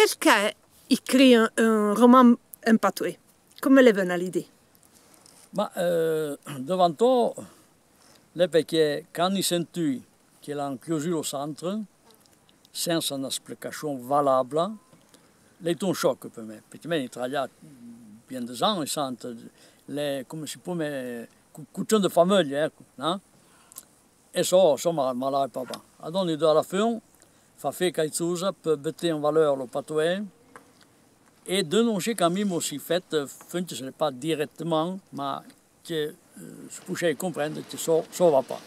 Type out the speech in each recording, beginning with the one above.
perché écrit un roman en patois? Come le venne l'idée? Ma davanti, perché quando senti che l'hanno chiuso al centro, senza un'esplicazione valabile, è un shock per me. Perché io ho lavorato ben 2 anni al centro, come si può dire, cuccione di famiglia, ecco, no? E insomma, ma papà. Allora, alla fine, fa qualcosa per mettere in valore le patois. Et dénoncer quand même aussi fait, ce n'est pas directement, mais que je pouvais comprendre que ça ne va pas.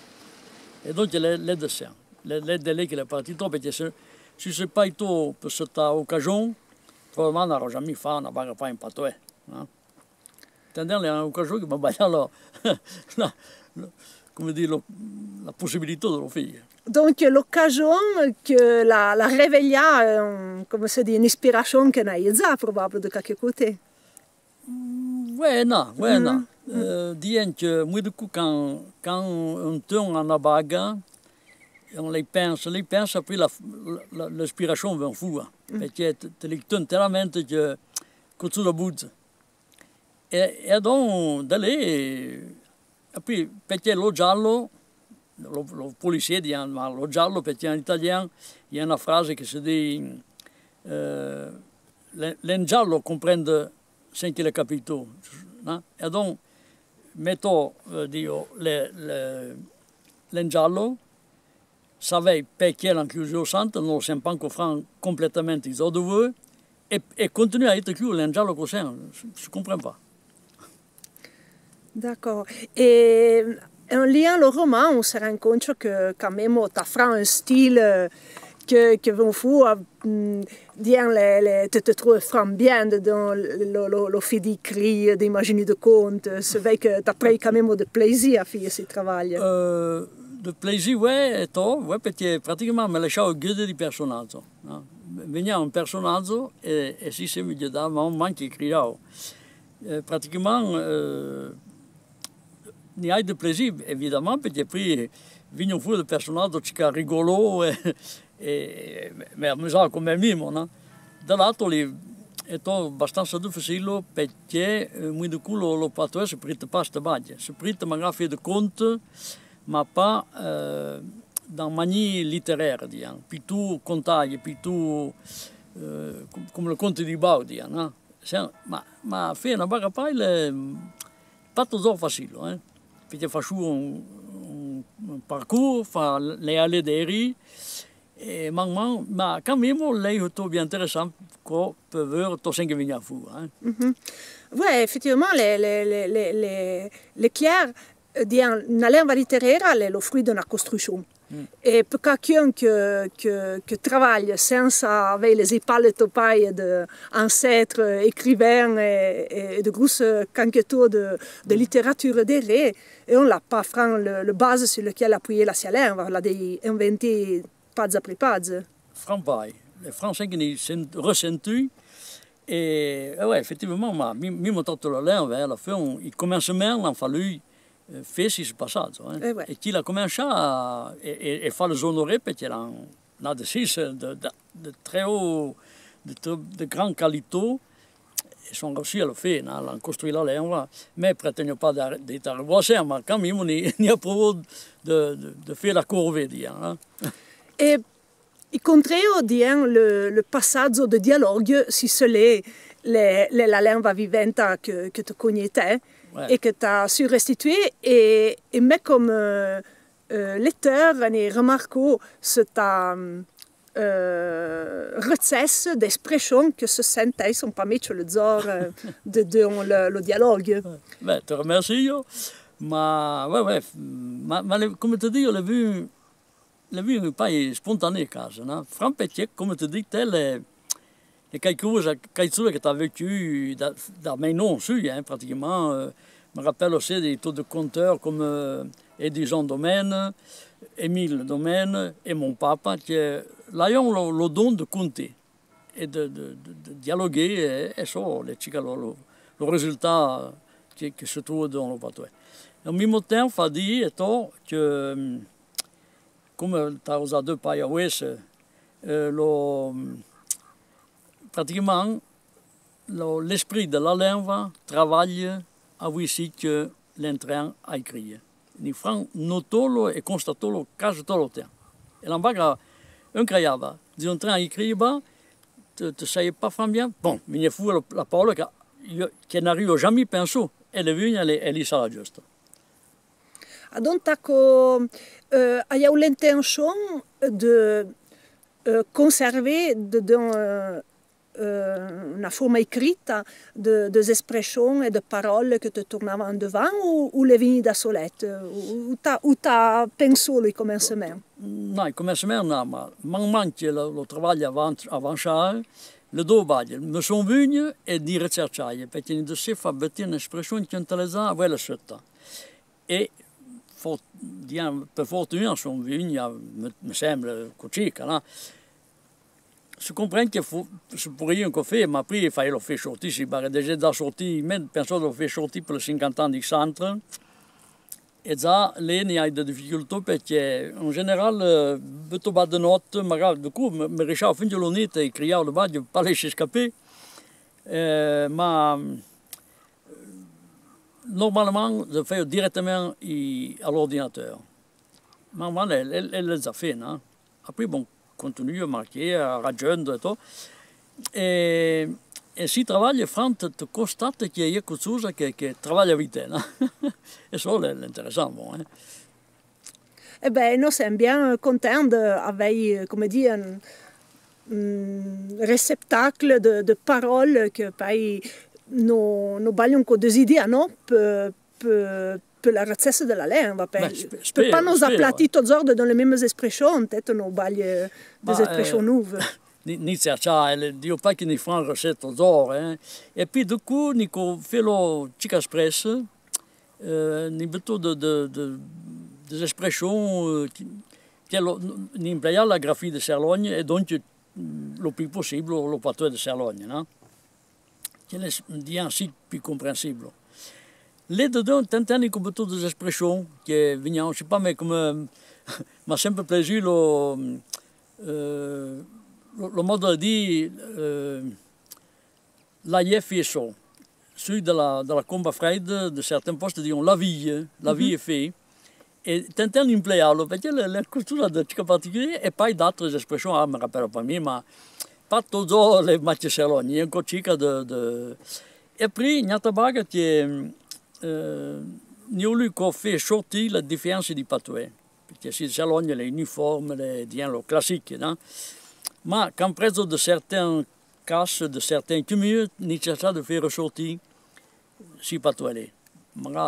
Et donc les dessins, les délais qu'il est parti, parce que si ce n'est pas tout pour cette occasion, probablement n'aurais jamais fait un bagarre pas un patois. Tandis l'occasion qui m'a baillé comme dire, la possibilité de le faire. Donc l'occasion que la réveilla, come si dit, une inspiration che n'hai già probabile de quelque côté. Oui, non. Disons que moi du coup quand on tourne en abaga, on les pense après l'inspiration vient fou, parce que tu les tournes tellement que tu le bouges. Et donc d'aller après perché lo giallo lo policier dit ma lo giallo perché in italiano il y a una frase che si dice l'engiallo comprende senza le capito, no? E donc metto l'engiallo savait perché l'hanno chiuso il santo, non lo siamo ancora completamente dove e continua a essere chiuso l'engiallo così, non si comprende pas. D'accord. Et en lisant le roman, on se rend compte que quand même, tu as un style que vont fou, tu te trouves bien dans le fait d'écrire, d'imaginer des contes. C'est vrai que tu as pris quand même de plaisir à faire ce travail. De plaisir, oui, parce que pratiquement me lasciavo guidare di personaggio. No? Veniva un personaggio e si mi dava anche scrivevo. Pratiquement, il y a de plaisir, évidemment, parce que puis, vigno fuori del personaggio che è rigolo e amusava come mimo, no? Dall'altro è abbastanza difficile perché molto culo lo patois si prende pas de bagge, si prende magari faire de conte, ma pas dans manière littéraire, diciamo, più contagie, più come le conte di Baudi, no? Ma fare una barra paille pas toujours facile, perché faccio un parcours, fa le allées des et ma quand même, lei è bien intéressant pour voir tout ce qui vient à fou. Oui, effectivement, les clairs, une langue littéraire, c'est le fruit d'une construction. Et pour quelqu'un qui travaille sans avoir les épaules topailles d'ancêtres écrivains et de grosses quantités de littérature derrière, et on n'a pas le base sur lequel appuyer la langue, on l'a inventé pas après pas. Franpai, les Français qui sont ressentis, et ouais, effectivement, même quand la langue, à la fin, il commence même, il a fallu faire ce passage. Et qu'il a commencé à faire les honorer parce qu'il a des six de très haut, de grande qualité. Ils sont réussi à le faire, ils ont construit la langue, mais ils ne prétendent pas d'être arrivés, mais quand même, il y a pour de faire la courbe. Et il contraire le passage de dialogue, si c'est la langue vivante que tu connaissais, et que tu as su restituer, et mais comme lecteur, on remarque cette richesse d'expression que se sentait, sont pas mis sur le zor dans le dialogue. Ben, te remercie, mais comme tu dis, l'ai vu pas spontané, no? Franck Pétier, comme tu dis, tel et quelque chose que tu as vécu dans mes noms aussi, pratiquement. Je me rappelle aussi des taux de conteurs comme Edison Domaine, Émile Domaine et mon papa, qui ont le don de compter et de dialoguer, et ça, le résultat qui se trouve dans le patois. En même temps, il faut dire que, comme tu as usé deux pailles, pratiquement, l'esprit de la langue travaille aussi que l'entrain a écrit. Ni franc notolo e constatolo quasi tutto il tempo. E la baga un creiava di un train a écrire, tu sais pas faire bien. Bon, il y a fou la parole che n'arrivo jamais penso, e le vigne e lì sarà giusto. Donc, il y a l'intention de conserver dans une forme écrite des expressions et des paroles que tu tournaves en devant ou les vignes da solette? Ou tu as pensé au commencement? Non, il commencement, non, ma man che lo travail avançare, le due baglie, mi sono vignes e di ricercare, perché non si fa bettire un'espressione che non te le sa, voi la scelta. E per fortuna sono vignes, mi sembra, così, no? Je comprends que je pourrais un café, mais après il fallait le faire sortir. Si j'avais déjà sorti, même personne ne le fait sortir pour les 50 ans du centre. Et ça, là, il y a des difficultés parce qu'en général, beaucoup de notes, mais du coup, je réussis à fin de l'année et crier au bas, je ne peux pas laisser escaper. Mais normalement, je fais directement à l'ordinateur. Maman, elle les a fait, non? Après, bon. Continue a marquer, a raggiungere e tutto. E si lavora, Franz, tu constate che è qualcosa che lavora a te, no? E ça, c'est intéressant, bon, hein? Eh bien, nous sommes bien contents d'avoir, comme dit, un réceptacle de paroles que nous avons des idées, non? Per la ricchezza della lingua, per pas nous aplatir tous ordres dans les mêmes expressions, peut-être nous baglier des expressions nouvelles. Ni cercare, io pas che ni fan ricette d'oro, e poi du coup, ni co felo Chica Express, ni betto des expressions che ni impleia la graphie de Cerlogne e donc le plus possible le patois de Cerlogne, no? Che è ainsi più comprensibile. Là-dedans, t'entends comme toutes des expressions qui viennent, je ne sais pas, mais comme m'a sempre plaisir le mode de dire la IFSO. Celui de la combat Freud, de certains postes disent la vie est faite. Et t'entends impléable, parce que la culture de Chica particulier et pas d'autres expressions, je ne me rappelle pas mieux, mais pas toutes les matières, il y a encore Chica de... Et puis, il y a une bague qui est... Nous avons fait sortir la différence du patois. Parce que si Cerlogne, les uniformes, les classiques. Non? Mais quand preso de certains cas, de certains communes, nous cherchons de faire ressortir ce patois. Mais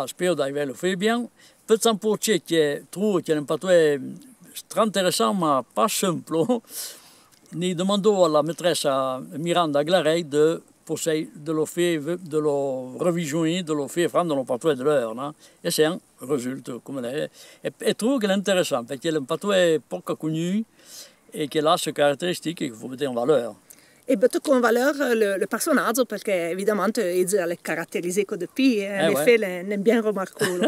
j'espère d'arriver à le faire bien. Peut-être pour ceux qui trouvent qu'il y a un patois très intéressant, mais pas simple. Nous demandons à la maîtresse Miranda Glareil de le faire, de le revisionner, de le faire prendre dans le patois de l'heure. Et c'est un résultat. Et trouve qu'elle est intéressant, parce que le patois est peu connu et qu'elle a ce caractéristique qu'il faut mettre en valeur. Et mettre en valeur le personnage, parce qu'évidemment, il est caractérisé depuis, en effet, il est bien remarquable.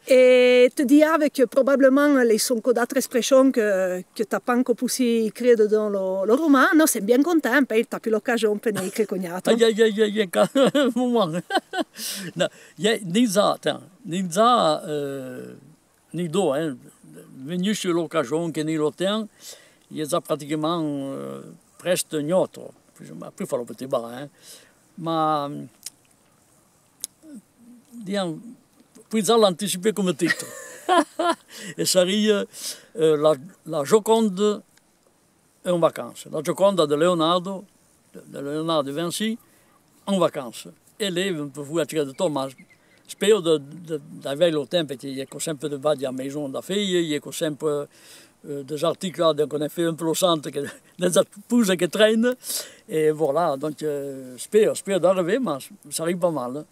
Et tu dis que probablement, ils sont d'autres expressions que tu n'as pas encore pu écrire dans le roman. Non, c'est bien content, puis tu n'as plus l'occasion de écrire cognato. Il y a un moment. Ni deux, venu sur l'occasion que ni l'automne, il y a pratiquement presque neutre. Après, il faut le petit bas. Mais, disons, puis l'anticiper comme titre. Et ça serait la Joconde en vacances. La Joconde de Leonardo de Vinci en vacances. Et là, on peut vous attirer de temps, mais j'espère d'arriver au temps, parce qu'il y a sempre de bas de la maison de la fille, il y a sempre des articles qu'on a fait un peu au centre, des pouces qui traînent. Et voilà, donc j'espère d'arriver, mais ça arrive pas mal.